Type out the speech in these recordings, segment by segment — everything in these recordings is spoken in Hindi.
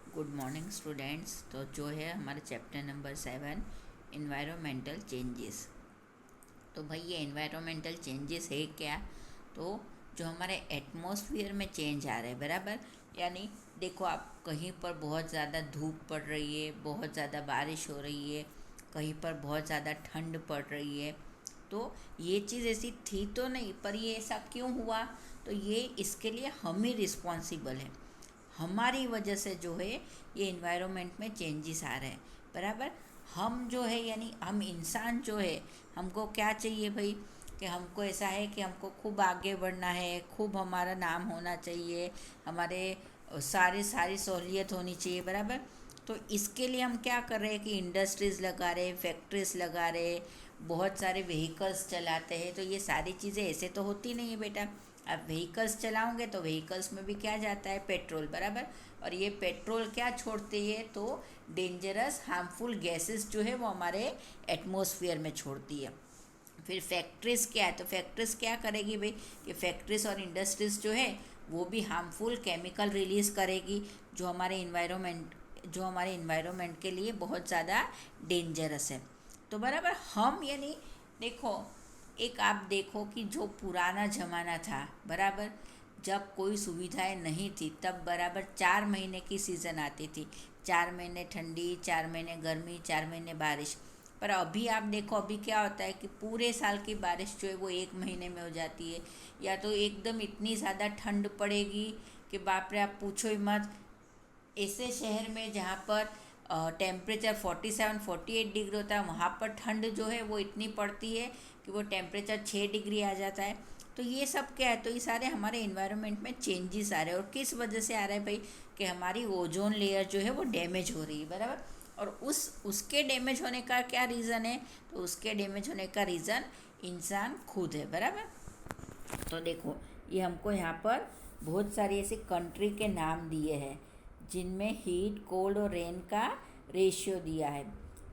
Good morning students. तो जो है हमारा चैप्टर नंबर 7 इन्वायरमेंटल चेंजेस। तो भाई ये इन्वायरमेंटल चेंजेस है क्या? तो जो हमारे एटमॉस्फेयर में चेंज आ रहा है, बराबर। यानी देखो, आप कहीं पर बहुत ज़्यादा धूप पड़ रही है, बहुत ज़्यादा बारिश हो रही है, कहीं पर बहुत ज़्यादा ठंड पड़ रही है। तो ये चीज़ ऐसी थी तो नहीं, पर ये ऐसा क्यों हुआ? तो ये इसके लिए हम ही रिस्पॉन्सिबल हैं। हमारी वजह से जो है ये इन्वायरमेंट में चेंजेस आ रहे हैं, बराबर। हम जो है यानी हम इंसान जो है, हमको क्या चाहिए भाई? कि हमको ऐसा है कि हमको खूब आगे बढ़ना है, खूब हमारा नाम होना चाहिए, हमारे सारी सहूलियत होनी चाहिए, बराबर। तो इसके लिए हम क्या कर रहे हैं कि इंडस्ट्रीज़ लगा रहे, फैक्ट्रीज लगा रहे, बहुत सारे व्हीकल्स चलाते हैं। तो ये सारी चीज़ें ऐसे तो होती नहीं है बेटा। आप व्हीकल्स चलाओगे तो व्हीकल्स में भी क्या जाता है? पेट्रोल, बराबर। और ये पेट्रोल क्या छोड़ती है? तो डेंजरस हार्मफुल गैसेस जो है वो हमारे एटमॉस्फेयर में छोड़ती है। फिर फैक्ट्रीज़ क्या है? तो फैक्ट्रीज़ क्या करेगी भाई? कि फैक्ट्रीज़ और इंडस्ट्रीज़ जो है वो भी हार्मफुल केमिकल रिलीज़ करेगी, जो हमारे इन्वायरमेंट के लिए बहुत ज़्यादा डेंजरस है। तो बराबर हम यानी देखो, एक आप देखो कि जो पुराना ज़माना था, बराबर, जब कोई सुविधाएं नहीं थी, तब बराबर 4 महीने की सीज़न आती थी। 4 महीने ठंडी, 4 महीने गर्मी, 4 महीने बारिश। पर अभी आप देखो, अभी क्या होता है कि पूरे साल की बारिश जो है वो 1 महीने में हो जाती है, या तो एकदम इतनी ज़्यादा ठंड पड़ेगी कि बाप रे आप पूछो ही मत। ऐसे शहर में जहाँ पर टेम्परेचर 47-48 डिग्री होता है, वहाँ पर ठंड जो है वो इतनी पड़ती है कि वो टेम्परेचर 6 डिग्री आ जाता है। तो ये सब क्या है? तो ये सारे हमारे इन्वायरमेंट में चेंजेस आ रहे हैं। और किस वजह से आ रहा है भाई? कि हमारी ओजोन लेयर जो है वो डैमेज हो रही है, बराबर। और उसके डैमेज होने का क्या रीज़न है? तो उसके डैमेज होने का रीज़न इंसान खुद है, बराबर। तो देखो, ये हमको यहाँ पर बहुत सारी ऐसी कंट्री के नाम दिए हैं जिनमें हीट, कोल्ड और रेन का रेशियो दिया है।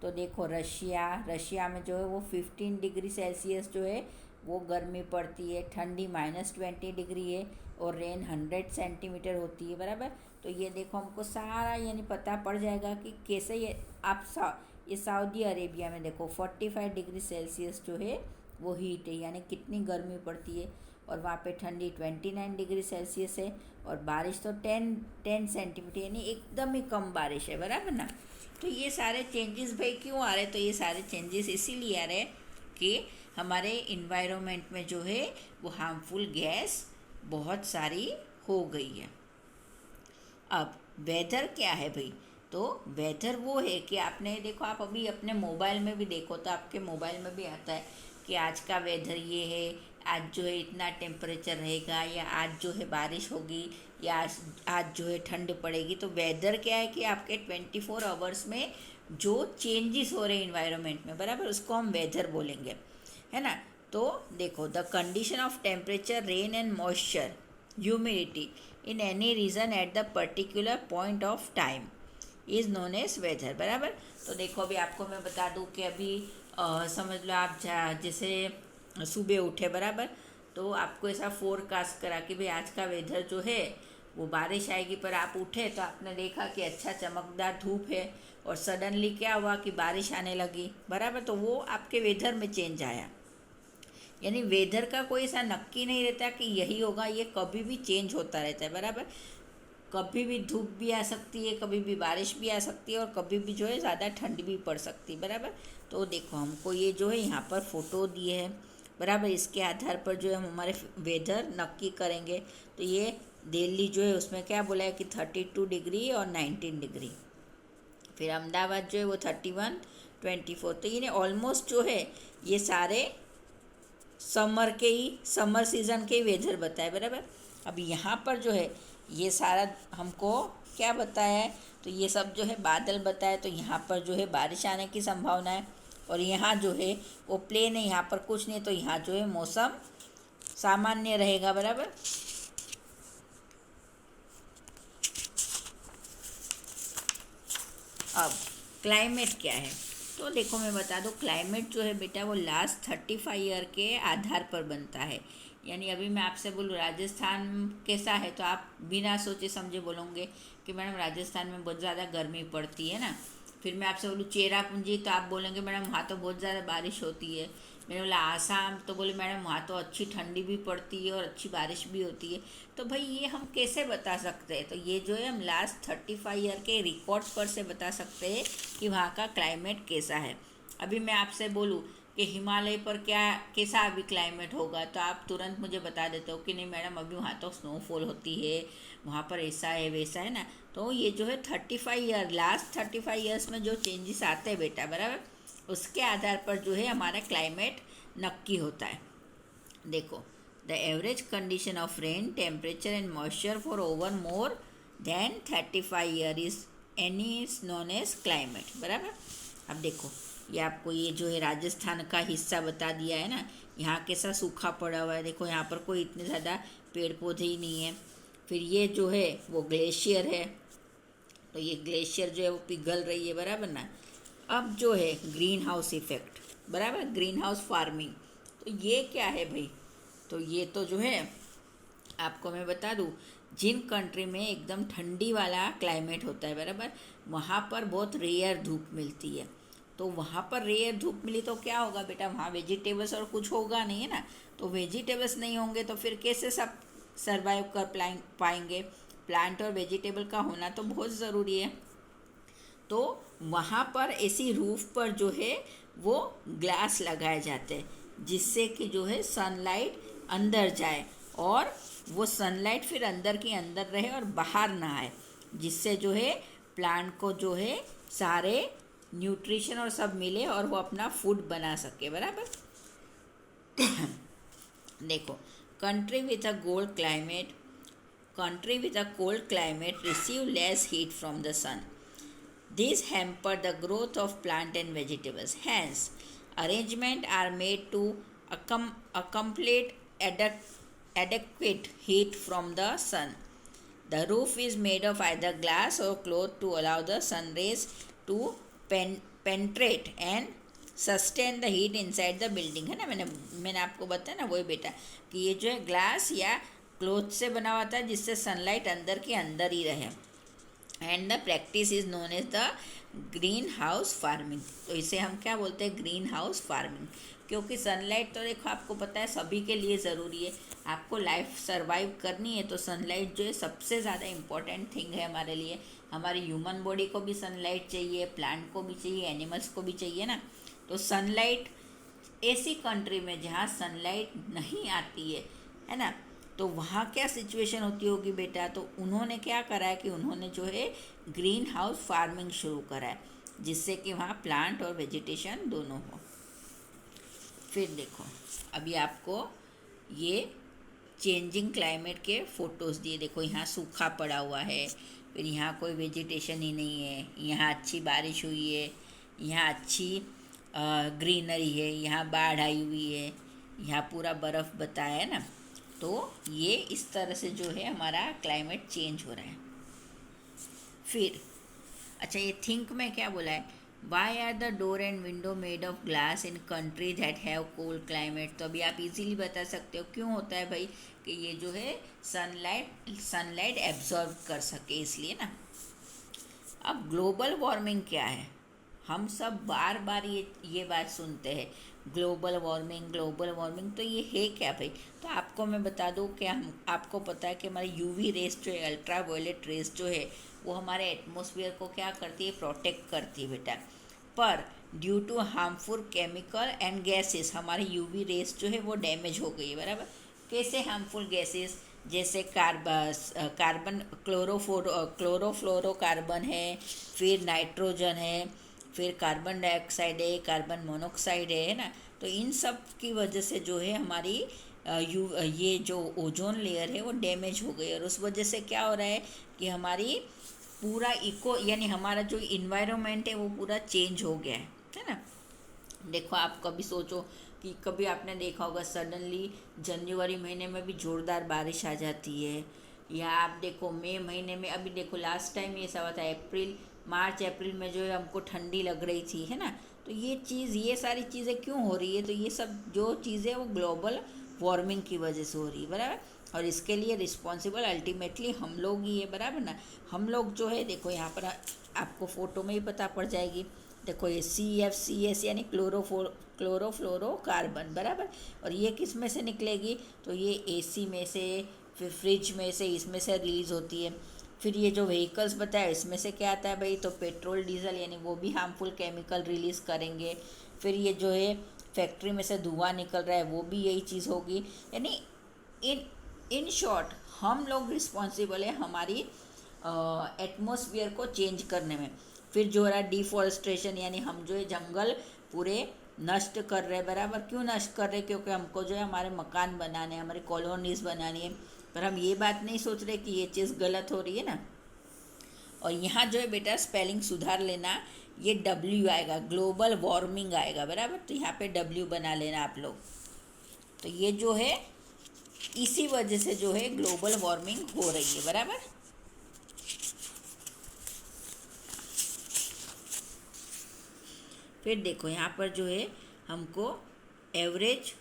तो देखो, रशिया में जो है वो 15 डिग्री सेल्सियस जो है वो गर्मी पड़ती है, ठंडी -20 डिग्री है, और रेन 100 सेंटीमीटर होती है, बराबर। तो ये देखो, हमको सारा यानी पता पड़ जाएगा कि कैसे ये सऊदी अरेबिया में देखो 45 डिग्री सेल्सियस जो है वो हीट है, यानी कितनी गर्मी पड़ती है। और वहाँ पे ठंडी 29 डिग्री सेल्सियस है, और बारिश तो 10 सेंटीमीटर, यानी एकदम ही कम बारिश है, बराबर ना। तो ये सारे चेंजेस भाई क्यों आ रहे हैं? तो ये सारे चेंजेस इसीलिए आ रहे हैं कि हमारे इन्वायरमेंट में जो है वो हार्मफुल गैस बहुत सारी हो गई है। अब वेदर क्या है भाई? तो वेदर वो है कि आपने देखो, आप अभी अपने मोबाइल में भी देखो तो आपके मोबाइल में भी आता है कि आज का वेदर ये है, आज जो है इतना टेम्परेचर रहेगा, या आज जो है बारिश होगी, या आज जो है ठंड पड़ेगी। तो वेदर क्या है कि आपके 24 आवर्स में जो चेंजेस हो रहे हैं इन्वायरमेंट में, बराबर, उसको हम वेदर बोलेंगे, है ना। तो देखो, the condition of temperature, rain and moisture, humidity in any region at the particular point of time is known as weather, बराबर। तो देखो, अभी आपको मैं बता दूँ कि अभी समझ लो आप जैसे सुबह उठे, बराबर, तो आपको ऐसा फोरकास्ट करा कि भाई आज का वेदर जो है वो बारिश आएगी, पर आप उठे तो आपने देखा कि अच्छा चमकदार धूप है, और सडनली क्या हुआ कि बारिश आने लगी, बराबर। तो वो आपके वेदर में चेंज आया। यानी वेदर का कोई ऐसा नक्की नहीं रहता कि यही होगा, ये कभी भी चेंज होता रहता है, बराबर। कभी भी धूप भी आ सकती है, कभी भी बारिश भी आ सकती है, और कभी भी जो है ज़्यादा ठंड भी पड़ सकती है, बराबर। तो देखो, हमको ये जो है यहाँ पर फ़ोटो दिए हैं, बराबर। इसके आधार पर जो है हम हमारे वेदर नक्की करेंगे। तो ये दिल्ली जो है उसमें क्या बोला है कि 32 डिग्री और 19 डिग्री। फिर अहमदाबाद जो है वो 31-24। तो ये ऑलमोस्ट जो है ये सारे समर सीज़न के ही वेदर बताए, बराबर। अब यहाँ पर जो है ये सारा हमको क्या बताया है? तो ये सब जो है बादल बताए, तो यहाँ पर जो है बारिश आने की संभावना है। और यहाँ जो है वो प्लेन है, यहाँ पर कुछ नहीं, तो यहाँ जो है मौसम सामान्य रहेगा, बराबर। अब क्लाइमेट क्या है? तो देखो, मैं बता दूँ, क्लाइमेट जो है बेटा वो लास्ट 35 ईयर के आधार पर बनता है। यानी अभी मैं आपसे बोलूँ राजस्थान कैसा है, तो आप बिना सोचे समझे बोलोगे कि मैडम राजस्थान में बहुत ज़्यादा गर्मी पड़ती है ना। फिर मैं आपसे बोलूँ चेरापूंजी, तो आप बोलेंगे मैडम वहाँ तो बहुत ज़्यादा बारिश होती है। मैंने बोला आसाम, तो बोले मैडम वहाँ तो अच्छी ठंडी भी पड़ती है और अच्छी बारिश भी होती है। तो भाई ये हम कैसे बता सकते हैं? तो ये जो है हम लास्ट 35 ईयर के रिकॉर्ड्स पर से बता सकते हैं कि वहाँ का क्लाइमेट कैसा है। अभी मैं आपसे बोलूँ कि हिमालय पर क्या कैसा अभी क्लाइमेट होगा, तो आप तुरंत मुझे बता देते हो कि नहीं मैडम अभी वहाँ तो स्नोफॉल होती है, वहाँ पर ऐसा है वैसा है ना। तो ये जो है 35 ईयर, लास्ट 35 ईयर्स में जो चेंजेस आते हैं बेटा, बराबर, उसके आधार पर जो है हमारा क्लाइमेट नक्की होता है। देखो, the average condition of rain temperature and moisture for over more than 35 year is any is known as climate, बराबर। अब देखो ये आपको ये जो है राजस्थान का हिस्सा बता दिया है ना, यहाँ कैसा सूखा पड़ा हुआ है। देखो यहाँ पर कोई इतने ज़्यादा पेड़ पौधे ही नहीं है। फिर ये जो है वो ग्लेशियर है, तो ये ग्लेशियर जो है वो पिघल रही है, बराबर ना। अब जो है ग्रीन हाउस इफेक्ट, बराबर, ग्रीन हाउस फार्मिंग, तो ये क्या है भाई? तो ये तो जो है आपको मैं बता दूँ, जिन कंट्री में एकदम ठंडी वाला क्लाइमेट होता है, बराबर, वहाँ पर बहुत रेयर धूप मिलती है। तो वहाँ पर रेयर धूप मिली तो क्या होगा बेटा, वहाँ वेजिटेबल्स और कुछ होगा नहीं, है ना। तो वेजिटेबल्स नहीं होंगे तो फिर कैसे सब सर्वाइव कर पाएंगे? प्लांट और वेजिटेबल का होना तो बहुत ज़रूरी है। तो वहाँ पर ऐसी रूफ पर जो है वो ग्लास लगाए जाते हैं, जिससे कि जो है सनलाइट अंदर जाए और वो सनलाइट फिर अंदर के अंदर रहे और बाहर ना आए, जिससे जो है प्लांट को जो है सारे न्यूट्रिशन और सब मिले और वो अपना फूड बना सके, बराबर। देखो, country with a cold climate receive less heat from the sun. These hamper the growth of plant and vegetables. Hence, arrangements are made to accumulate adequate heat from the sun. The roof is made of either glass or cloth to allow the sun rays to penetrate and sustain the heat inside the building, है ना। मैंने आपको बताया ना वही बेटा कि ये जो है ग्लास या क्लोथ से बना हुआ था, जिससे सनलाइट अंदर के अंदर ही रहे। And the practice is known as the green house farming. तो इसे हम क्या बोलते हैं? Green house farming. क्योंकि सनलाइट तो देखो आपको पता है सभी के लिए ज़रूरी है। आपको लाइफ सर्वाइव करनी है तो सनलाइट जो है सबसे ज़्यादा इम्पोर्टेंट थिंग है हमारे लिए। हमारी ह्यूमन बॉडी को भी सनलाइट चाहिए, प्लांट को भी चाहिए, एनिमल्स को भी चाहिए ना। तो सनलाइट ऐसी कंट्री में जहाँ सनलाइट नहीं आती है ना, तो वहाँ क्या सिचुएशन होती होगी बेटा? तो उन्होंने क्या करा है कि उन्होंने जो है ग्रीन हाउस फार्मिंग शुरू करा है, जिससे कि वहाँ प्लांट और वेजिटेशन दोनों हो। फिर देखो अभी आपको ये चेंजिंग क्लाइमेट के फ़ोटोज़ दिए। देखो यहाँ सूखा पड़ा हुआ है, फिर यहाँ कोई वेजिटेशन ही नहीं है, यहाँ अच्छी बारिश हुई है, यहाँ अच्छी ग्रीनरी है, यहाँ बाढ़ आई हुई है, यहाँ पूरा बर्फ़ बताया है ना। तो ये इस तरह से जो है हमारा क्लाइमेट चेंज हो रहा है। फिर अच्छा, ये थिंक में क्या बोला है? Why are the door and window made of glass in country that have cold climate. तो अभी आप इजीली बता सकते हो क्यों होता है भाई, कि ये जो है सनलाइट एब्जॉर्ब कर सके, इसलिए ना। अब ग्लोबल वार्मिंग क्या है? हम सब बार बार ये बात सुनते हैं, ग्लोबल वार्मिंग। तो ये है क्या भाई? तो आपको मैं बता दूँ कि हम आपको पता है कि हमारी यूवी रेस जो है, अल्ट्रा वायलेट रेस जो है, वो हमारे एटमॉस्फेयर को क्या करती है? प्रोटेक्ट करती है बेटा। पर due to harmful chemical and gases हमारी यूवी रेस जो है वो डैमेज हो गई है, बराबर। कैसे हार्मफुल गैसेस? जैसे कार्बन क्लोरोफ्लोरोकार्बन है, फिर नाइट्रोजन है, फिर कार्बन डाइऑक्साइड है, कार्बन मोनोऑक्साइड है ना। तो इन सब की वजह से जो है हमारी ये जो ओजोन लेयर है वो डैमेज हो गई, और उस वजह से क्या हो रहा है कि हमारी पूरा यानी हमारा जो इन्वायरमेंट है वो पूरा चेंज हो गया है ना। देखो आप कभी सोचो कि कभी आपने देखा होगा सडनली जनवरी महीने में भी ज़ोरदार बारिश आ जाती है, या आप देखो मई महीने में, अभी देखो लास्ट टाइम ये सब हुआ था मार्च अप्रैल में जो है हमको ठंडी लग रही थी, है ना। तो ये सारी चीज़ें क्यों हो रही है? तो ये सब जो चीज़ें वो ग्लोबल वार्मिंग की वजह से हो रही है, बराबर। और इसके लिए रिस्पॉन्सिबल अल्टीमेटली हम लोग ही है, बराबर ना। हम लोग जो है देखो यहाँ पर आपको फ़ोटो में ही पता पड़ जाएगी। देखो ये CFCS यानी क्लोरोफ्लोरोकार्बन, बराबर। और ये किस में से निकलेगी, तो ये AC में से, फिर फ्रिज में से, इसमें से रिलीज़ होती है। फिर ये जो व्हीकल्स बताया इसमें से क्या आता है भाई, तो पेट्रोल डीजल यानी वो भी हार्मफुल केमिकल रिलीज़ करेंगे। फिर ये जो है फैक्ट्री में से धुआं निकल रहा है वो भी यही चीज़ होगी। यानी इन इन शॉर्ट हम लोग रिस्पॉन्सिबल है हमारी एटमॉस्फेयर को चेंज करने में। फिर जो रहा डिफॉरेस्टेशन यानी हम जो है जंगल पूरे नष्ट कर रहे हैं, बराबर। क्यों नष्ट कर रहे हैं, क्योंकि हमको जो है हमारे मकान बनाने हैं, हमारी कॉलोनीज बनानी है। पर हम ये बात नहीं सोच रहे कि ये चीज़ गलत हो रही है ना। और यहाँ जो है बेटा स्पेलिंग सुधार लेना, ये W आएगा, ग्लोबल वार्मिंग आएगा, बराबर। तो यहाँ पे W बना लेना आप लोग। तो ये जो है इसी वजह से जो है ग्लोबल वार्मिंग हो रही है, बराबर। फिर देखो यहाँ पर जो है हमको एवरेज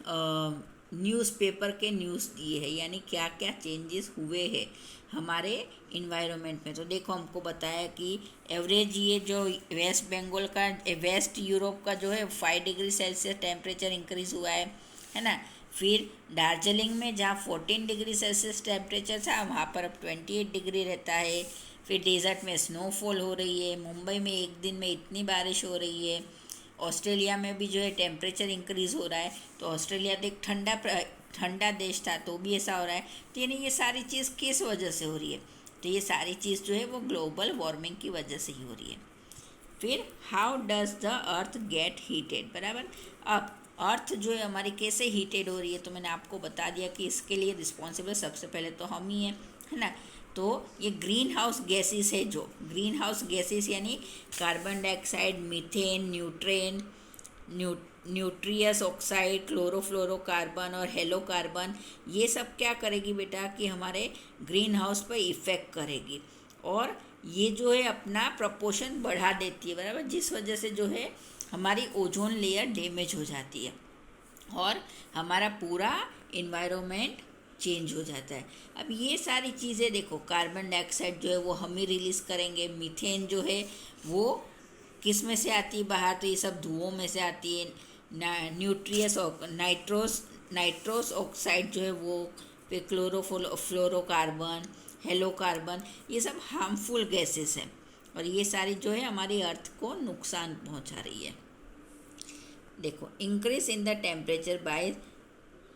न्यूज़पेपर के न्यूज़ दिए है, यानी क्या क्या चेंजेस हुए हैं हमारे इन्वायरमेंट में। तो देखो हमको बताया कि एवरेज ये जो वेस्ट बंगाल का, वेस्ट यूरोप का जो है 5 डिग्री सेल्सियस टेम्परेचर इंक्रीज़ हुआ है ना। फिर दार्जिलिंग में जहाँ 14 डिग्री सेल्सियस टेम्परेचर था वहाँ पर अब 28 डिग्री रहता है। फिर डेजर्ट में स्नोफॉल हो रही है, मुंबई में एक दिन में इतनी बारिश हो रही है। ऑस्ट्रेलिया में भी जो है टेम्परेचर इंक्रीज़ हो रहा है। तो ऑस्ट्रेलिया तो एक ठंडा देश था तो भी ऐसा हो रहा है। तो यानी ये सारी चीज़ किस वजह से हो रही है, तो ये सारी चीज़ जो है वो ग्लोबल वार्मिंग की वजह से ही हो रही है। फिर how does the earth gate heated, बराबर। अब अर्थ जो है हमारी कैसे हीटेड हो रही है, तो मैंने आपको बता दिया कि इसके लिए रिस्पॉन्सिबल सबसे पहले तो हम ही हैं, है ना। तो ये ग्रीन हाउस गैसेस है, जो ग्रीन हाउस गैसेस यानी carbon dioxide, methane, nutritious oxide, chlorofluorocarbon और हेलोकार्बन, ये सब क्या करेगी बेटा कि हमारे ग्रीन हाउस पर इफ़ेक्ट करेगी और ये जो है अपना प्रपोर्शन बढ़ा देती है, बराबर। जिस वजह से जो है हमारी ओजोन लेयर डैमेज हो जाती है और हमारा पूरा इन्वायरमेंट चेंज हो जाता है। अब ये सारी चीज़ें देखो, कार्बन डाइऑक्साइड जो है वो हम ही रिलीज़ करेंगे, मीथेन जो है वो किस में से आती है बाहर, तो ये सब धुओं में से आती है। नाइट्रोस ऑक्साइड जो है वो, फिर फ्लोरोकार्बन, हेलोकार्बन, ये सब हार्मफुल गैसेस हैं और ये सारी जो है हमारी अर्थ को नुकसान पहुंचा रही है। देखो, increase in the temperature by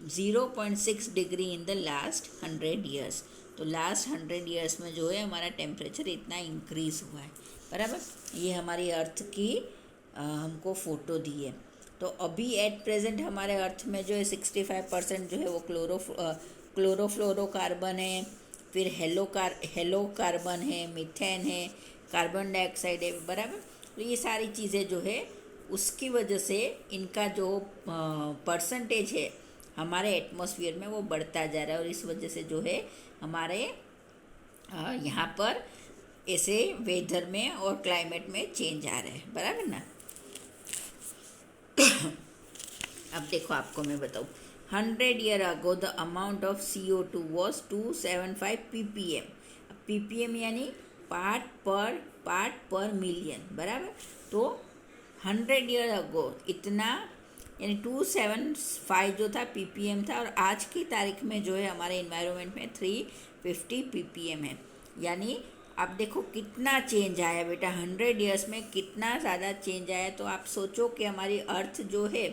0.6 degree in the last 100 years. तो लास्ट 100 ईयर्स में जो है हमारा टेम्परेचर इतना इंक्रीज़ हुआ है, बराबर। ये हमारी अर्थ की हमको फ़ोटो दी है। तो अभी एट प्रेजेंट हमारे अर्थ में जो है 65% जो है वो क्लोरोफ्लोरोकार्बन है, फिर हेलोकार्बन है, मीथेन है, कार्बन डाइऑक्साइड है, बराबर। तो ये सारी चीज़ें जो है उसकी वजह से इनका जो परसेंटेज है हमारे एटमॉस्फेयर में वो बढ़ता जा रहा है और इस वजह से जो है हमारे यहाँ पर ऐसे वेदर में और क्लाइमेट में चेंज आ रहे हैं, बराबर ना। अब देखो आपको मैं बताऊँ, 100 year ago the amount of CO2 was 275 ppm। ppm यानी पार्ट पर मिलियन, बराबर। तो 100 ईयर अगो इतना यानी 275 जो था ppm था और आज की तारीख में जो है हमारे इन्वायरमेंट में 350 ppm है। यानी आप देखो कितना चेंज आया बेटा, 100 ईयर्स में कितना ज़्यादा चेंज आया। तो आप सोचो कि हमारी अर्थ जो है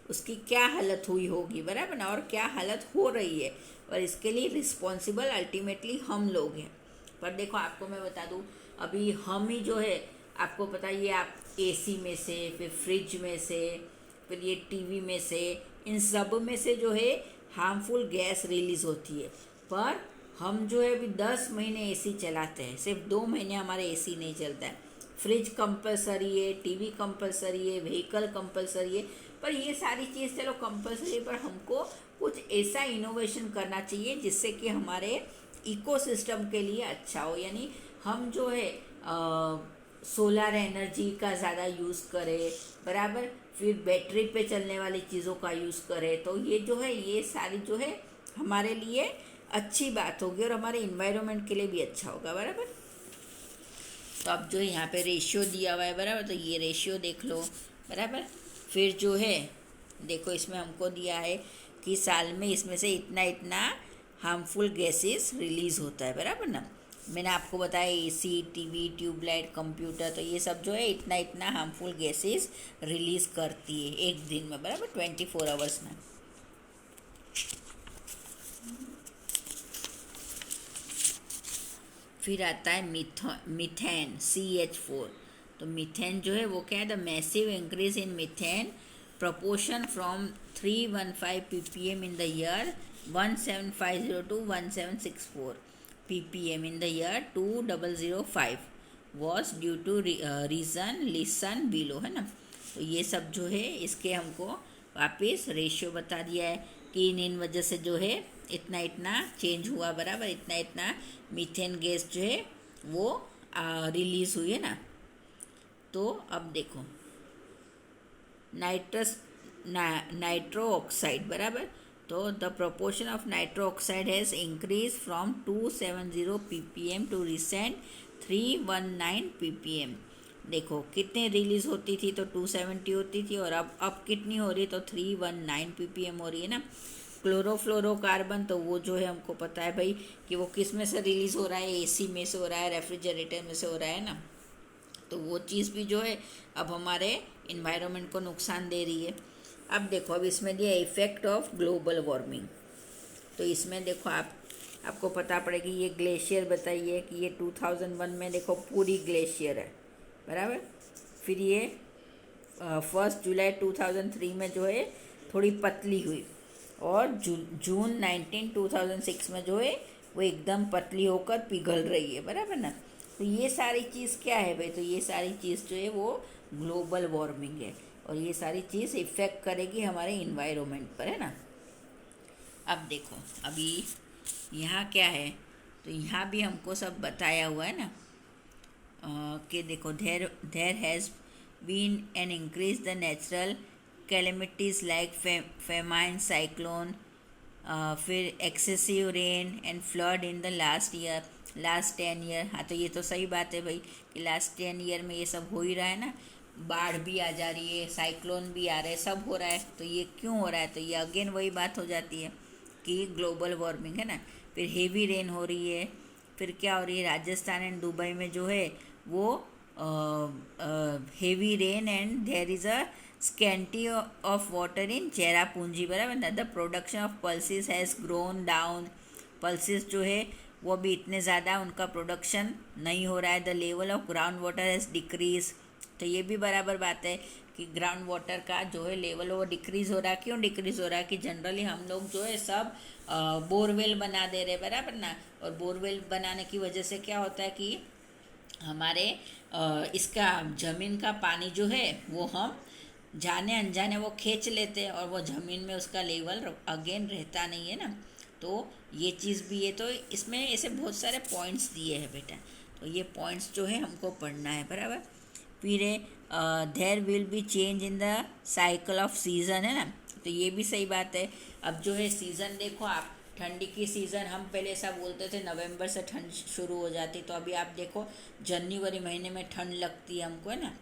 उसकी क्या हालत हुई होगी, बराबर ना, और क्या हालत हो रही है। और इसके लिए रिस्पॉन्सिबल अल्टीमेटली हम लोग हैं। पर देखो आपको मैं बता दूँ, अभी हम ही जो है, आपको पता ही है, आप AC में से, फिर फ्रिज में से, फिर ये TV में से, इन सब में से जो है हार्मफुल गैस रिलीज़ होती है। पर हम जो है अभी 10 महीने AC चलाते हैं, सिर्फ 2 महीने हमारे AC नहीं चलता है। फ्रिज कंपलसरी है, TV कंपलसरी है, व्हीकल कंपलसरी है। पर ये सारी चीज़ चलो कंपलसरी है, पर हमको कुछ ऐसा इनोवेशन करना चाहिए जिससे कि हमारे इकोसिस्टम के लिए अच्छा हो। यानी हम जो है सोलर एनर्जी का ज़्यादा यूज़ करे, बराबर, फिर बैटरी पे चलने वाली चीज़ों का यूज़ करे, तो ये जो है ये सारी जो है हमारे लिए अच्छी बात होगी और हमारे इन्वायरमेंट के लिए भी अच्छा होगा, बराबर। तो अब जो है यहाँ पे रेशियो दिया हुआ है, बराबर, तो ये रेशियो देख लो, बराबर। फिर जो है देखो इसमें हमको दिया है कि साल में इसमें से इतना इतना हार्मफुल गैसेस रिलीज़ होता है, बराबर ना। मैंने आपको बताया एसी, टीवी, ट्यूबलाइट, कंप्यूटर, तो ये सब जो है इतना इतना हार्मफुल गैसेस रिलीज़ करती है एक दिन में, बराबर, 24 आवर्स में। फिर आता है मीथेन CH4। तो मीथेन जो है वो क्या है, the massive increase in methane proportion from 315 ppm in the year 1750 to 1764 ppm in the year 2005 was due to reason listen below, है ना। तो ये सब जो है इसके हमको वापस रेशियो बता दिया है कि इन वजह से जो है इतना इतना चेंज हुआ, बराबर, इतना इतना मीथेन गैस जो है वो रिलीज़ हुई है ना। तो अब देखो नाइट्रो ऑक्साइड, बराबर, तो the proportion of nitro oxide has increase from 270 ppm to recent 319 ppm। देखो कितने रिलीज़ होती थी, तो 270 होती थी, और अब कितनी हो रही, तो 319 ppm हो रही है ना। क्लोरोफ्लोरोकार्बन, तो वो जो है हमको पता है भाई कि वो किस में से रिलीज़ हो रहा है, एसी में से हो रहा है, रेफ्रिजरेटर में से हो रहा है ना। तो वो चीज़ भी जो है अब हमारे इन्वायरमेंट को नुकसान दे रही है। अब देखो अब इसमें दिया इफ़ेक्ट ऑफ ग्लोबल वार्मिंग। तो इसमें देखो आपको पता पड़ेगी ये ग्लेशियर बताइए कि ये 2001 में देखो पूरी ग्लेशियर है, बराबर। फिर ये 1 जुलाई 2003 में जो है थोड़ी पतली हुई, और जून 2006 में जो है वो एकदम पतली होकर पिघल रही है, बराबर ना। तो ये सारी चीज़ क्या है भाई, तो ये सारी चीज़ जो है वो ग्लोबल वार्मिंग है, और ये सारी चीज़ इफ़ेक्ट करेगी हमारे इन्वायरमेंट पर, है ना। अब देखो अभी यहाँ क्या है, तो यहाँ भी हमको सब बताया हुआ है ना कि देखो there has been an increase the natural calamities like famine, cyclone, फिर excessive rain and flood in the last 10 year. हाँ, तो ये तो सही बात है भाई कि लास्ट 10 ईयर में ये सब हो ही रहा है ना। बाढ़ भी आ जा रही है, साइक्लोन भी आ रहे हैं, सब हो रहा है। तो ये क्यों हो रहा है, तो ये अगेन वही बात हो जाती है कि ग्लोबल वार्मिंग है ना। फिर हेवी रेन हो रही है, फिर क्या हो रही है, राजस्थान एंड दुबई में जो है वो heavy rain and there is a scanty of water in Cherrapunji, बराबर ना। The production of pulses has grown down. Pulses जो है वो भी इतने ज़्यादा उनका प्रोडक्शन नहीं हो रहा है। The level of ground water has decrease. तो ये भी बराबर बात है कि ग्राउंड वाटर का जो है लेवल वो डिक्रीज़ हो रहा है। क्यों डिक्रीज़ हो रहा है कि जनरली हम लोग जो है सब बोरवेल बना दे रहे, बराबर ना। और बोरवेल बनाने की वजह से क्या होता है कि हमारे इसका ज़मीन का पानी जो है वो हम जाने अनजाने वो खींच लेते हैं, और वो ज़मीन में उसका लेवल अगेन रहता नहीं है ना। तो ये चीज़ भी है। तो इसमें ऐसे बहुत सारे पॉइंट्स दिए हैं बेटा, तो ये पॉइंट्स जो है हमको पढ़ना है, बराबर। फिर there will be change in the cycle of season, है ना। तो ये भी सही बात है। अब जो है सीज़न देखो आप, ठंडी की सीज़न हम पहले ऐसा बोलते थे नवंबर से ठंड शुरू हो जाती, तो अभी आप देखो जनवरी महीने में ठंड लगती है हमको, है ना।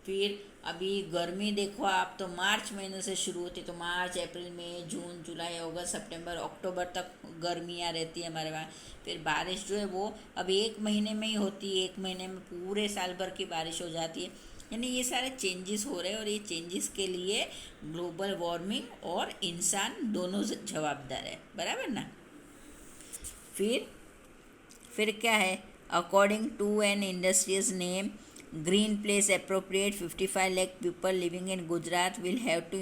फिर अभी गर्मी देखो आप, तो मार्च महीने से शुरू होती, तो मार्च, अप्रैल, मई, जून, जुलाई, अगस्त, सितंबर, अक्टूबर तक गर्मियाँ रहती है हमारे वहाँ। फिर बारिश जो है वो अभी एक महीने में ही होती है, एक महीने में पूरे साल भर की बारिश हो जाती है। यानी ये सारे चेंजेस हो रहे हैं, और ये चेंजेस के लिए ग्लोबल वार्मिंग और इंसान दोनों जवाबदार है, बराबर ना। फिर क्या है, according to an industries name green place appropriate 55 lakh people living in Gujarat will have to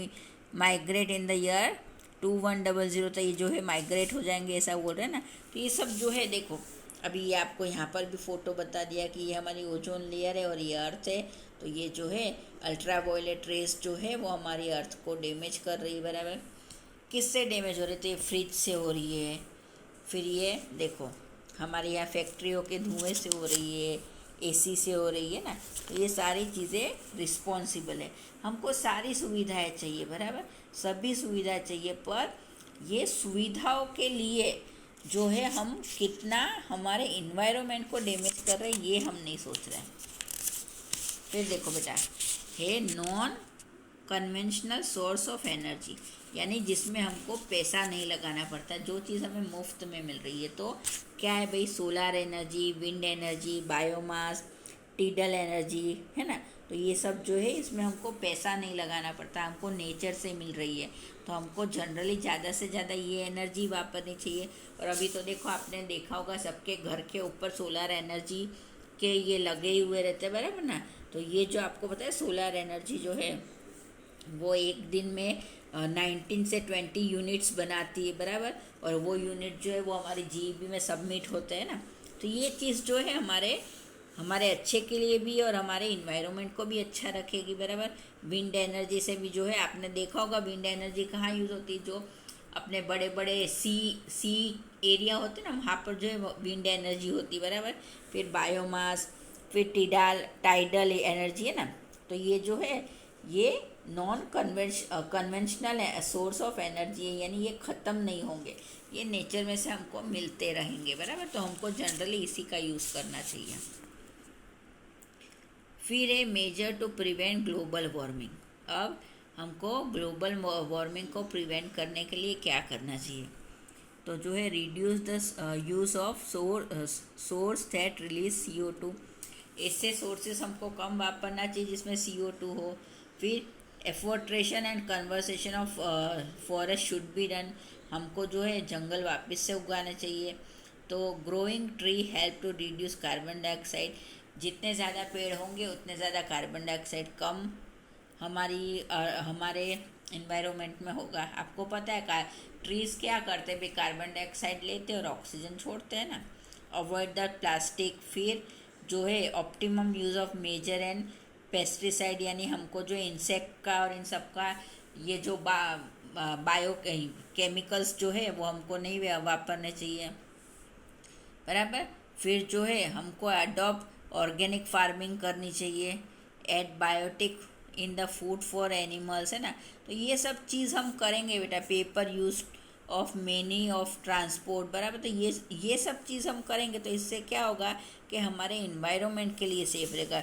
migrate in the year 2100। तो ये जो है माइग्रेट हो जाएंगे ऐसा बोल रहे हैं ना। तो ये सब जो है देखो अभी ये आपको यहाँ पर भी फ़ोटो बता दिया कि ये हमारी ओजोन लेयर है और ये अर्थ है। तो ये जो है अल्ट्रा वायलेट रेस जो है वो हमारी अर्थ को डैमेज कर रही है, बराबर। किससे डैमेज हो रही है, तो ये फ्रिज से हो रही है। फिर ये देखो हमारे यहाँ फैक्ट्रियों के धुएं से हो रही है, एसी से हो रही है ना, तो ये सारी चीज़ें रिस्पॉन्सिबल है। हमको सारी सुविधाएं चाहिए, बराबर, सभी सुविधाएं चाहिए, पर ये सुविधाओं के लिए जो है हम कितना हमारे इन्वायरमेंट को डैमेज कर रहे हैं ये हम नहीं सोच रहे हैं। फिर देखो बेटा, है non conventional source of energy, यानी जिसमें हमको पैसा नहीं लगाना पड़ता, जो चीज़ हमें मुफ्त में मिल रही है। तो क्या है भाई, solar energy, wind energy, biomass, tidal energy, है ना। तो ये सब जो है इसमें हमको पैसा नहीं लगाना पड़ता, हमको नेचर से मिल रही है। तो हमको जनरली ज़्यादा से ज़्यादा ये एनर्जी वापरनी चाहिए। और अभी तो देखो, आपने देखा होगा सबके घर के ऊपर सोलर एनर्जी के ये लगे हुए रहते हैं, बराबर ना। तो ये जो आपको पता है सोलर एनर्जी जो है वो एक दिन में 19 से 20 यूनिट्स बनाती है, बराबर। और वो यूनिट जो है वो हमारी जीबी में सबमिट होते हैं ना। तो ये चीज़ जो है हमारे अच्छे के लिए भी और हमारे इन्वायरमेंट को भी अच्छा रखेगी, बराबर। विंड एनर्जी से भी जो है आपने देखा होगा, विंड एनर्जी कहाँ यूज़ होती है, जो अपने बड़े बड़े सी एरिया होते हैं ना, वहाँ पर जो है विंड एनर्जी होती है, बराबर। फिर बायोमास, फिर टाइडल एनर्जी है ना। तो ये जो है ये non conventional source of energy है, यानी ये ख़त्म नहीं होंगे, ये नेचर में से हमको मिलते रहेंगे, बराबर। तो हमको जनरली इसी का यूज़ करना चाहिए। फिर है measure to prevent global warming. अब हमको ग्लोबल वार्मिंग को प्रिवेंट करने के लिए क्या करना चाहिए, तो जो है reduce the use of source that release CO2। ऐसे सोर्सेस हमको कम वापरना चाहिए जिसमें CO2 हो। फिर afforestation and conversation of forest should be done, हमको जो है जंगल वापस से उगाने चाहिए। तो growing tree help to reduce carbon dioxide, जितने ज़्यादा पेड़ होंगे उतने ज़्यादा कार्बन डाइऑक्साइड कम हमारे इन्वायरमेंट में होगा। आपको पता है ट्रीज़ क्या करते हैं भाई, कार्बन डाइऑक्साइड लेते हैं और ऑक्सीजन छोड़ते हैं ना। Avoid the plastic. फिर जो है optimum use of measure and pesticide, यानी हमको जो इंसेक्ट का और इन सब का ये जो बायो केमिकल्स जो है वो हमको नहीं वापरने चाहिए, बराबर। फिर जो है हमको अडॉप्ट ऑर्गेनिक फार्मिंग करनी चाहिए। Add biotic in the food for animals, है ना। तो ये सब चीज़ हम करेंगे बेटा। Paper use of many of transport, बराबर। तो ये सब चीज़ हम करेंगे तो इससे क्या होगा कि हमारे इन्वायरमेंट के लिए सेफ रहेगा।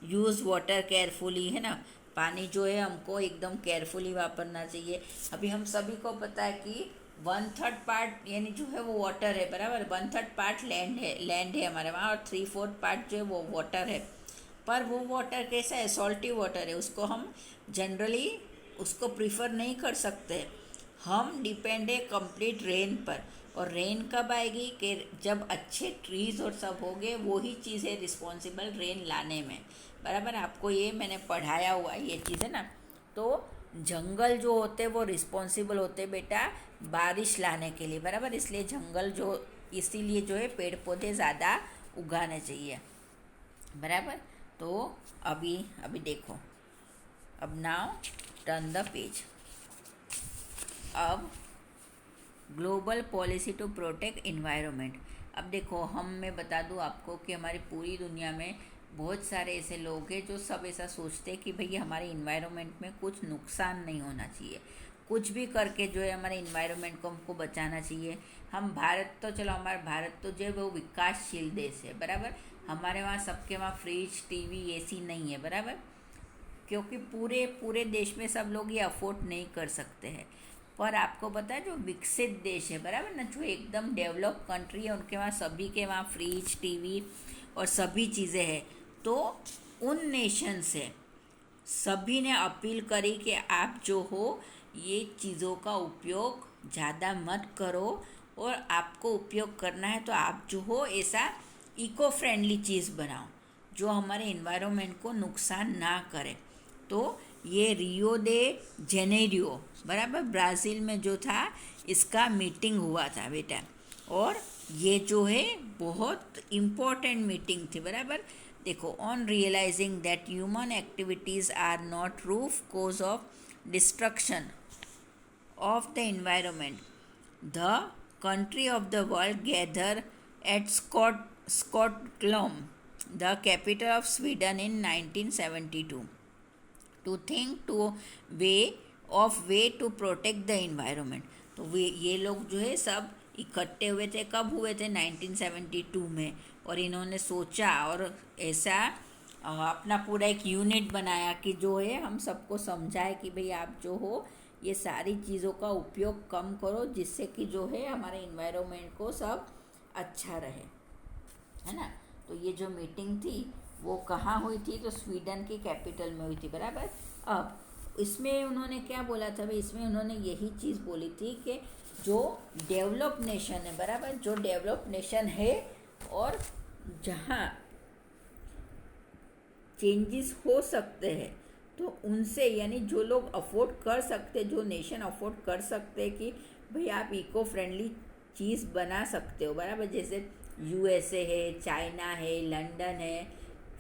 यूज़ वाटर केयरफुली, है ना, पानी जो है हमको एकदम केयरफुली वापरना चाहिए। अभी हम सभी को पता है कि 1/3 पार्ट यानी जो है वो वाटर है, बराबर। 1/3 पार्ट लैंड है हमारे वहाँ, और 3/4 पार्ट जो है वो वाटर है। पर वो वाटर कैसा है, सॉल्टी वाटर है, उसको हम जनरली उसको प्रीफर नहीं कर सकते। हम डिपेंड है कंप्लीट रेन पर। और रेन कब आएगी कि जब अच्छे ट्रीज़ और सब होंगे, वो ही चीज़ है रिस्पॉन्सिबल रेन लाने में, बराबर। आपको ये मैंने पढ़ाया हुआ ये चीज़ है ना। तो जंगल जो होते वो रिस्पॉन्सिबल होते बेटा बारिश लाने के लिए, बराबर। इसलिए इसीलिए जो है पेड़ पौधे ज़्यादा उगाने चाहिए, बराबर। तो अभी देखो, अब नाउ टर्न द पेज। अब global policy to protect environment. अब देखो, मैं बता दूँ आपको कि हमारी पूरी दुनिया में बहुत सारे ऐसे लोग हैं जो सब ऐसा सोचते हैं कि भई हमारे इन्वायरमेंट में कुछ नुकसान नहीं होना चाहिए, कुछ भी करके जो है हमारे इन्वायरमेंट को हमको बचाना चाहिए। हमारा भारत तो जो है वो विकासशील देश है, बराबर। हमारे वहाँ सबके वहाँ फ्रिज, टीवी, एसी नहीं है, बराबर, क्योंकि पूरे देश में सब लोग ये अफोर्ड नहीं कर सकते हैं। पर आपको पता है जो विकसित देश है, बराबर ना, जो एकदम डेवलप कंट्री है, उनके वहाँ सभी के वहाँ फ्रिज, टीवी और सभी चीज़ें हैं। तो उन नेशन से सभी ने अपील करी कि आप जो हो ये चीज़ों का उपयोग ज़्यादा मत करो, और आपको उपयोग करना है तो आप जो हो ऐसा इको फ्रेंडली चीज़ बनाओ जो हमारे इन्वायरमेंट को नुकसान ना करे। तो ये रियो दे जेनेरियो, बराबर, ब्राज़ील में जो था इसका मीटिंग हुआ था बेटा। और ये जो है बहुत इम्पोर्टेंट मीटिंग थी, बराबर। देखो, on realizing that human activities are not roof cause of destruction of the environment, the country of the world gather at Stockholm, the capital of Sweden in 1972 to think to way to protect the environment. तो ये लोग जो है सब इकट्ठे हुए थे, कब हुए थे 1972 में, और इन्होंने सोचा और ऐसा अपना पूरा एक यूनिट बनाया कि जो है हम सबको समझाए कि भाई आप जो हो ये सारी चीज़ों का उपयोग कम करो, जिससे कि जो है हमारे इन्वायरमेंट को सब अच्छा रहे, है ना। तो ये जो मीटिंग थी वो कहाँ हुई थी, तो स्वीडन की कैपिटल में हुई थी, बराबर। अब इसमें उन्होंने क्या बोला था भाई, इसमें उन्होंने यही चीज़ बोली थी कि जो डेवलप नेशन है, बराबर, जो डेवलप नेशन है और जहाँ चेंजेस हो सकते हैं तो उनसे, यानी जो लोग अफोर्ड कर सकते, जो नेशन अफोर्ड कर सकते कि भाई आप इको फ्रेंडली चीज़ बना सकते हो, बराबर, जैसे यूएसए है, चाइना है, लंदन है,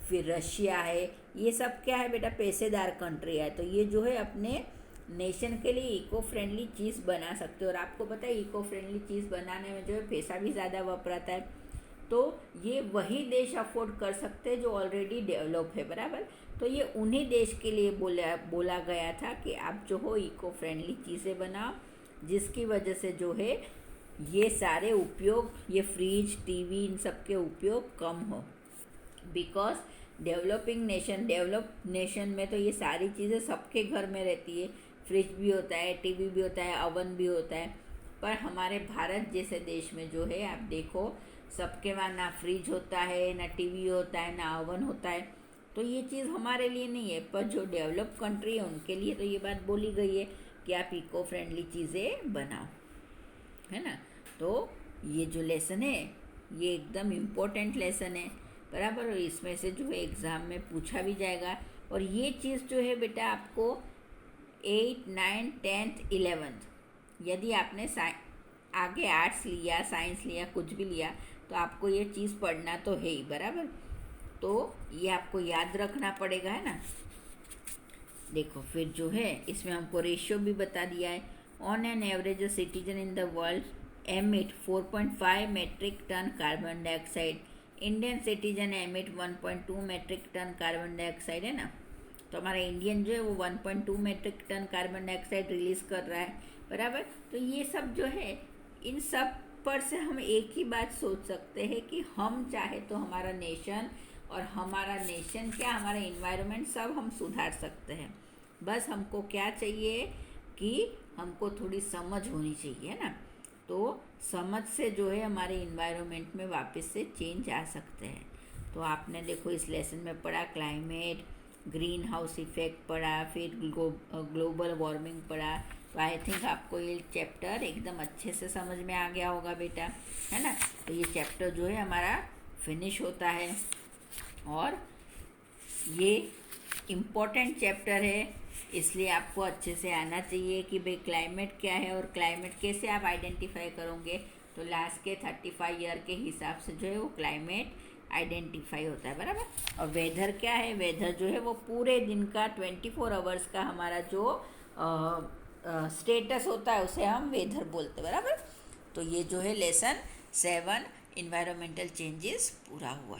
फिर रशिया है, ये सब क्या है बेटा, पैसेदार कंट्री है। तो ये जो है अपने नेशन के लिए इको फ्रेंडली चीज़ बना सकते हो, और आपको पता है इको फ्रेंडली चीज़ बनाने में जो है पैसा भी ज़्यादा वपराता है, तो ये वही देश अफोर्ड कर सकते हैं जो ऑलरेडी डेवलप है, बराबर। तो ये उन्हीं देश के लिए बोला गया था कि आप जो हो इको फ्रेंडली चीज़ें बनाओ, जिसकी वजह से जो है ये सारे उपयोग, ये फ्रिज, टीवी, इन सब के उपयोग कम हो। बिकॉज डेवलप नेशन में तो ये सारी चीज़ें सबके घर में रहती है, फ्रिज भी होता है, टीवी भी होता है, ओवन भी होता है। पर हमारे भारत जैसे देश में जो है आप देखो सबके वहाँ ना फ्रिज होता है, ना टीवी होता है, ना ओवन होता है। तो ये चीज़ हमारे लिए नहीं है, पर जो डेवलप कंट्री है उनके लिए तो ये बात बोली गई है कि आप इको फ्रेंडली चीज़ें बनाओ, है ना। तो ये जो लेसन है ये एकदम इम्पोर्टेंट लेसन है, बराबर, और इसमें से जो है एग्ज़ाम में पूछा भी जाएगा। और ये चीज़ जो है बेटा आपको 8, 9, 10th, 11th, यदि आपने आगे आर्ट्स लिया, साइंस लिया, कुछ भी लिया, तो आपको ये चीज़ पढ़ना तो है ही, बराबर। तो ये आपको याद रखना पड़ेगा, है ना। देखो फिर जो है इसमें हमको रेशियो भी बता दिया है। On an average citizen in the world emit 4.5 metric ton carbon dioxide, Indian citizen emit 1.2 metric ton carbon dioxide, है ना। तो हमारा इंडियन जो है वो 1.2 metric ton carbon dioxide release कर रहा है, बराबर। तो ये सब जो है, इन सब पर से हम एक ही बात सोच सकते हैं कि हम चाहे तो हमारा नेशन क्या, हमारा इन्वायरमेंट सब हम सुधार सकते हैं। बस हमको क्या चाहिए कि हमको थोड़ी समझ होनी चाहिए, है ना। तो समझ से जो है हमारे इन्वायरमेंट में वापस से चेंज आ सकते हैं। तो आपने देखो इस लेसन में पढ़ा क्लाइमेट, ग्रीन हाउस इफेक्ट पढ़ा, फिर ग्लोबल वार्मिंग पढ़ा। तो आई थिंक आपको ये चैप्टर एकदम अच्छे से समझ में आ गया होगा बेटा, है ना। तो ये चैप्टर जो है हमारा फिनिश होता है, और ये इम्पोर्टेंट चैप्टर है, इसलिए आपको अच्छे से आना चाहिए कि भाई क्लाइमेट क्या है और क्लाइमेट कैसे आप आइडेंटिफाई करोगे। तो लास्ट के 35 ईयर के हिसाब से जो है वो क्लाइमेट आइडेंटिफाई होता है, बराबर। और वेदर क्या है, वेदर जो है वो पूरे दिन का 24 आवर्स का हमारा जो स्टेटस होता है उसे हम वेदर बोलते हैं, बराबर। तो ये जो है लेसन 7 इन्वायरमेंटल चेंजेस पूरा हुआ।